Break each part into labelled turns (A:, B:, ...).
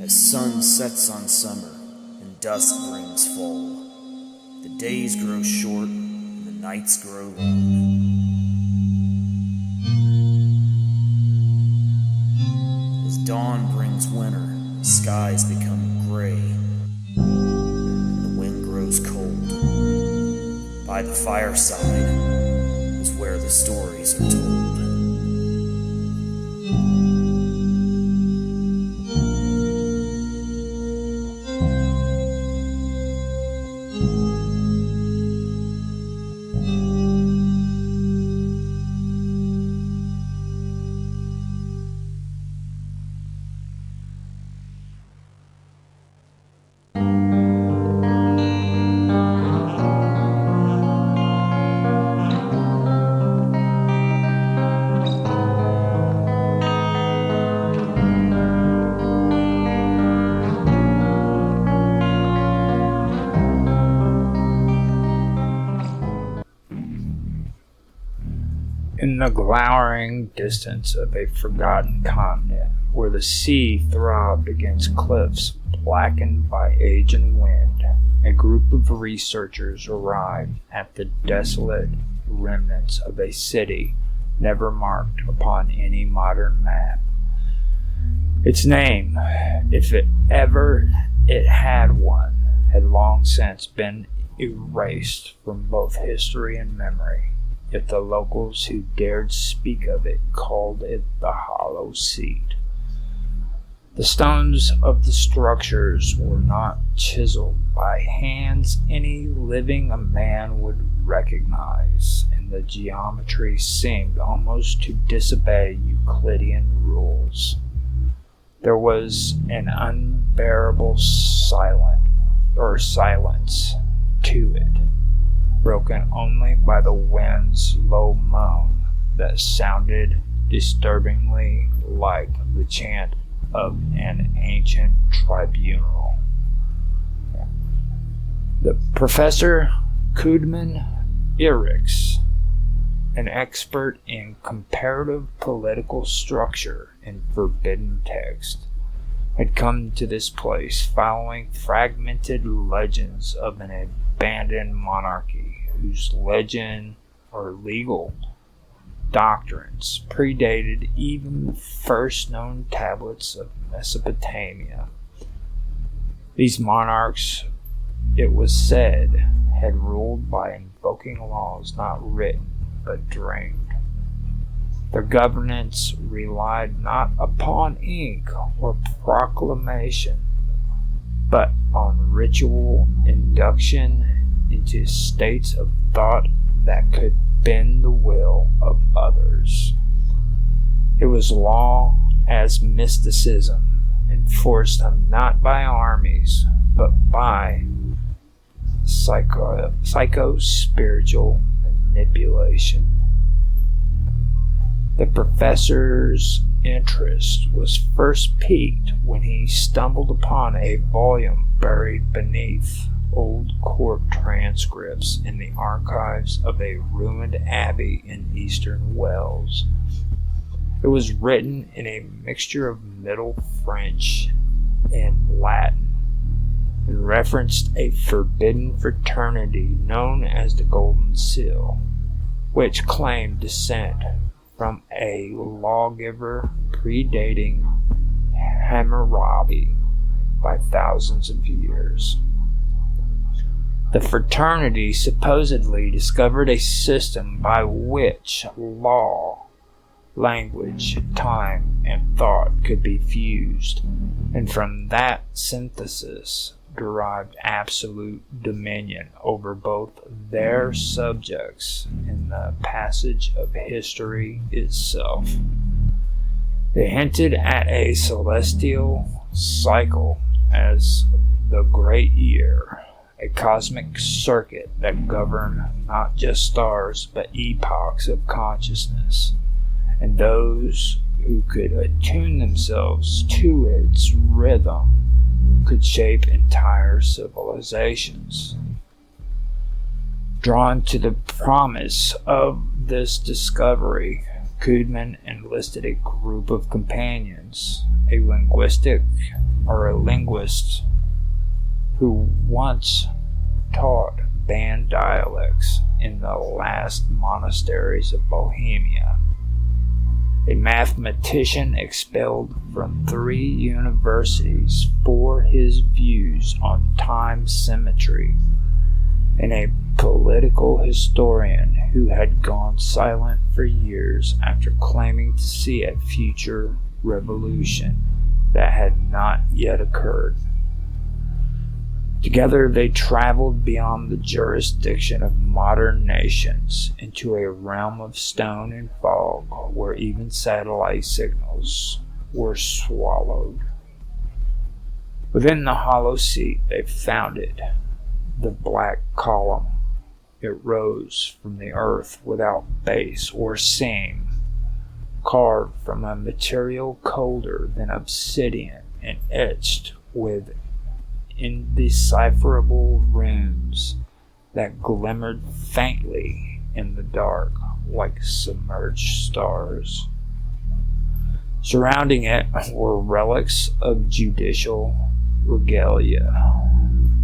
A: As sun sets on summer and dusk brings fall, the days grow short and the nights grow long. As dawn brings winter, the skies become gray, and the wind grows cold. By the fireside is where the stories are told.
B: In the glowering distance of a forgotten continent, where the sea throbbed against cliffs blackened by age and wind, a group of researchers arrived at the desolate remnants of a city never marked upon any modern map. Its name, if it ever had one, had long since been erased from both history and memory. Yet the locals who dared speak of it called it the Hollow Seat. The stones of the structures were not chiseled by hands any living a man would recognize, and the geometry seemed almost to disobey Euclidean rules. There was an unbearable silence to it, broken only by the wind's low moan that sounded disturbingly like the chant of an ancient tribunal. The Professor Kudman Irix, an expert in comparative political structure and forbidden text, had come to this place following fragmented legends of an abandoned monarchy whose legend or legal doctrines predated even the first known tablets of Mesopotamia. These monarchs, it was said, had ruled by invoking laws not written but dreamed. Their governance relied not upon ink or proclamation, but on ritual induction into states of thought that could bend the will of others. It was law as mysticism, enforced not by armies, but by psycho-spiritual manipulation. The professor's interest was first piqued when he stumbled upon a volume buried beneath old court transcripts in the archives of a ruined abbey in eastern Wales. It was written in a mixture of Middle French and Latin, and referenced a forbidden fraternity known as the Golden Seal, which claimed descent from a lawgiver predating Hammurabi by thousands of years. The fraternity supposedly discovered a system by which law, language, time, and thought could be fused, and from that synthesis derived absolute dominion over both their subjects and the passage of history itself. They hinted at a celestial cycle as the Great Year, a cosmic circuit that governed not just stars but epochs of consciousness, and those who could attune themselves to its rhythm could shape entire civilizations. Drawn to the promise of this discovery, Koodman enlisted a group of companions, a linguist who once taught banned dialects in the last monasteries of Bohemia, a mathematician expelled from 3 universities for his views on time symmetry, and a political historian who had gone silent for years after claiming to see a future revolution that had not yet occurred. Together they traveled beyond the jurisdiction of modern nations into a realm of stone and fog where even satellite signals were swallowed. Within the hollow seat they found it, the black column. It rose from the earth without base or seam, carved from a material colder than obsidian and etched with indecipherable runes that glimmered faintly in the dark like submerged stars. Surrounding it were relics of judicial regalia,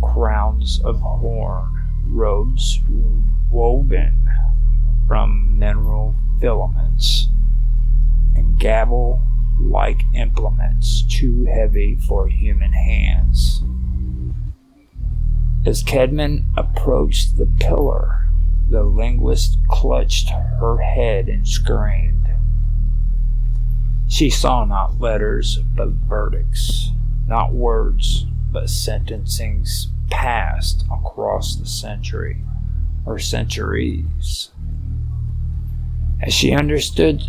B: crowns of horn, robes woven from mineral filaments, and gavel-like implements too heavy for human hands. As Kedman approached the pillar, the linguist clutched her head and screamed. She saw not letters, but verdicts, not words, but sentencings passed across the century, or centuries. As she understood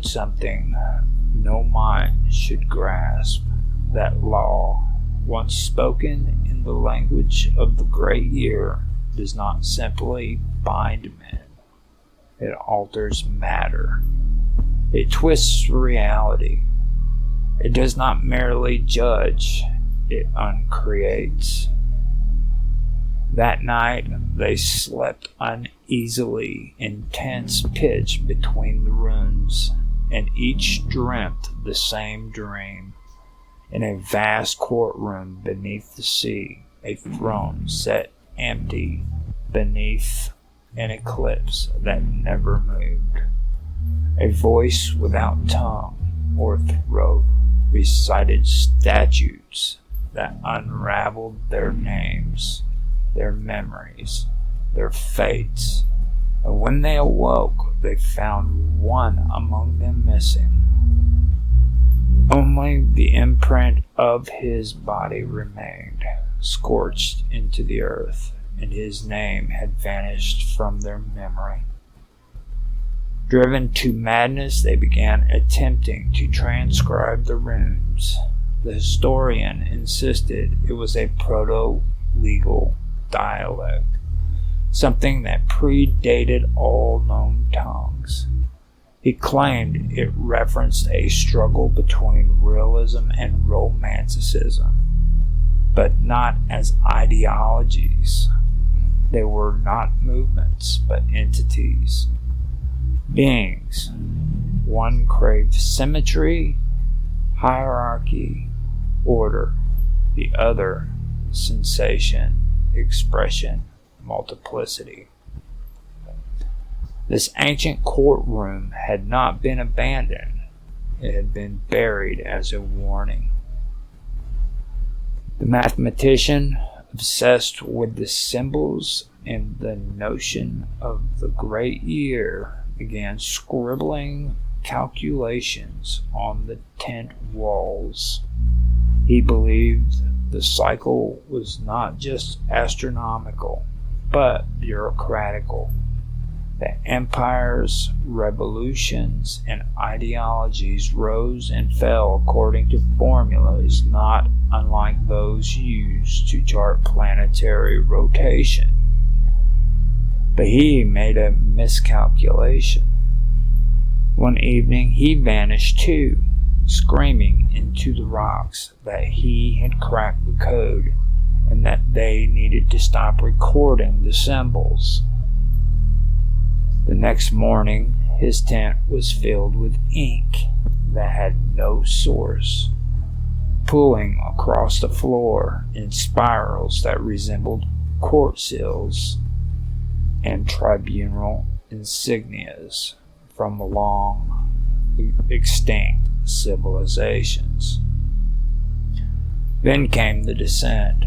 B: something no mind should grasp, that law, once spoken in the language of the great year, does not simply bind men. It alters matter. It twists reality. It does not merely judge, it uncreates. That night they slept uneasily in tense pitch between the rooms, and each dreamt the same dream. In a vast courtroom beneath the sea, a throne set empty beneath an eclipse that never moved. A voice without tongue or throat recited statutes that unraveled their names, their memories, their fates, and when they awoke, they found one among them missing. Only the imprint of his body remained, scorched into the earth, and his name had vanished from their memory. Driven to madness, they began attempting to transcribe the runes. The historian insisted it was a proto-legal dialect, something that predated all known tongues. He claimed it referenced a struggle between realism and romanticism, but not as ideologies. They were not movements, but entities. Beings. One craved symmetry, hierarchy, order. The other, sensation, expression, multiplicity. This ancient courtroom had not been abandoned. It had been buried as a warning. The mathematician, obsessed with the symbols and the notion of the great year, began scribbling calculations on the tent walls. He believed the cycle was not just astronomical, but bureaucratical. That empires, revolutions, and ideologies rose and fell according to formulas not unlike those used to chart planetary rotation. But he made a miscalculation. One evening he vanished too, screaming into the rocks that he had cracked the code and that they needed to stop recording the symbols. The next morning, his tent was filled with ink that had no source, pooling across the floor in spirals that resembled court seals and tribunal insignias from long extinct civilizations. Then came the descent.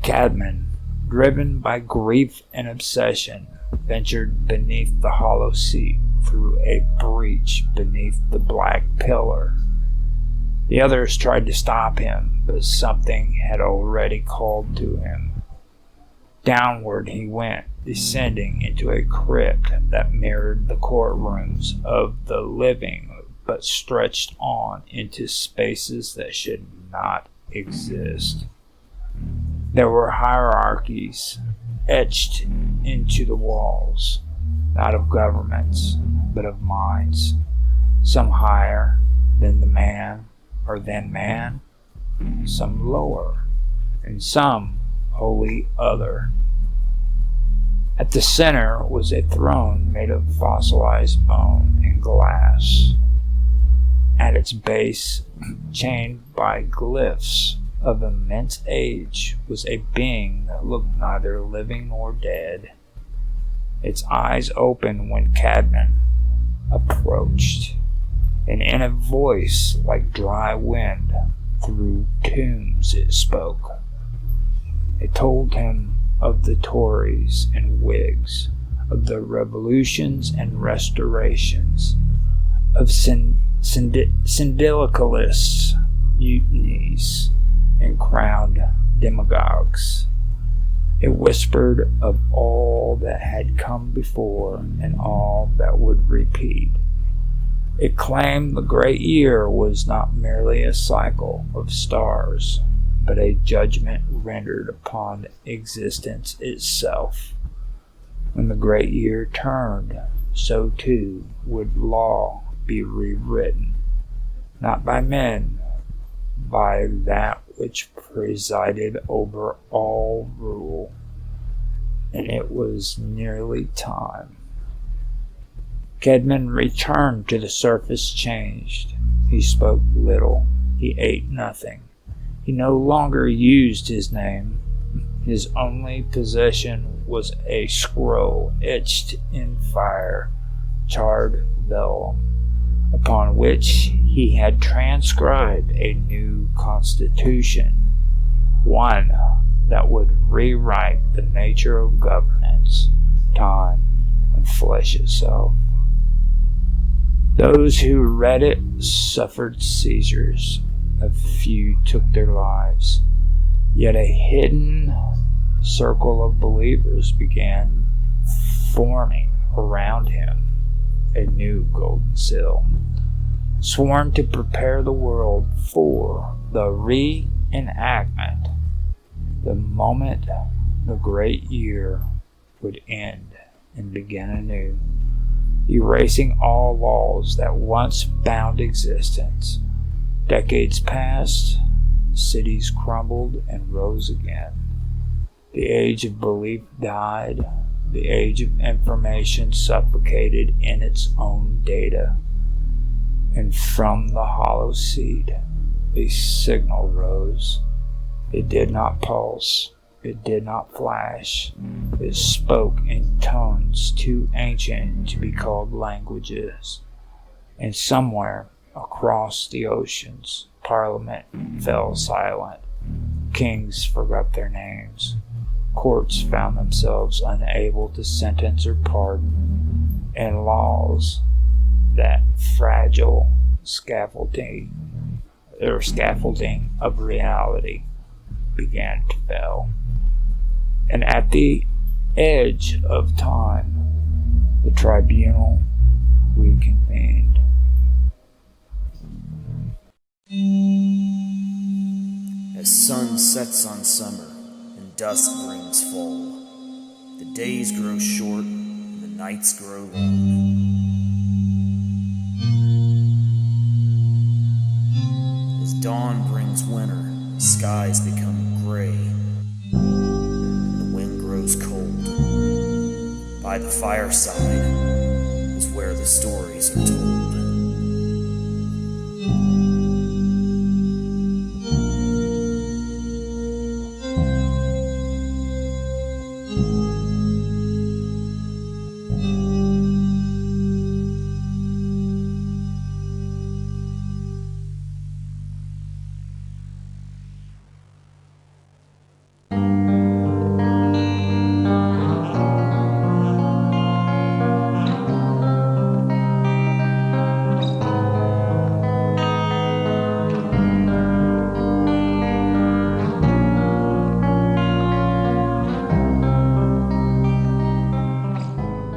B: Cadman, driven by grief and obsession, ventured beneath the hollow seat through a breach beneath the black pillar. The others tried to stop him, but something had already called to him. Downward he went, descending into a crypt that mirrored the courtrooms of the living, but stretched on into spaces that should not exist. There were hierarchies etched into the walls, not of governments, but of minds, some higher than the man or than man, some lower, and some wholly other. At the center was a throne made of fossilized bone and glass. At its base, chained by glyphs of immense age, was a being that looked neither living nor dead. Its eyes opened when Cadman approached, and in a voice like dry wind through tombs it spoke. It told him of the Tories and Whigs, of the revolutions and restorations, of syndicalists, mutinies, and crowned demagogues. It whispered of all that had come before and all that would repeat. It claimed the great year was not merely a cycle of stars, but a judgment rendered upon existence itself. When the great year turned, so too would law be rewritten, not by men, by that which presided over all rule. And it was nearly time. Cadman returned to the surface changed. He spoke little. He ate nothing. He no longer used his name. His only possession was a scroll etched in fire, charred vellum, upon which he had transcribed a new constitution, one that would rewrite the nature of governance, time, and flesh itself. Those who read it suffered seizures. A few took their lives. Yet a hidden circle of believers began forming around him, a new golden seal, sworn to prepare the world for the reenactment, the moment the great year would end and begin anew, erasing all laws that once bound existence. Decades passed, cities crumbled and rose again. The age of belief died, the age of information suffocated in its own data. And from the hollow seed, a signal rose. It did not pulse, it did not flash. It spoke in tones too ancient to be called languages. And somewhere across the oceans, Parliament fell silent. Kings forgot their names. Courts found themselves unable to sentence or pardon. And laws, that fragile scaffolding of reality, began to fail. And at the edge of time, the tribunal reconvened.
A: As sun sets on summer and dusk brings fall, the days grow short and the nights grow long. As dawn brings winter, the skies become gray, and the wind grows cold. By by the fireside is where the stories are told.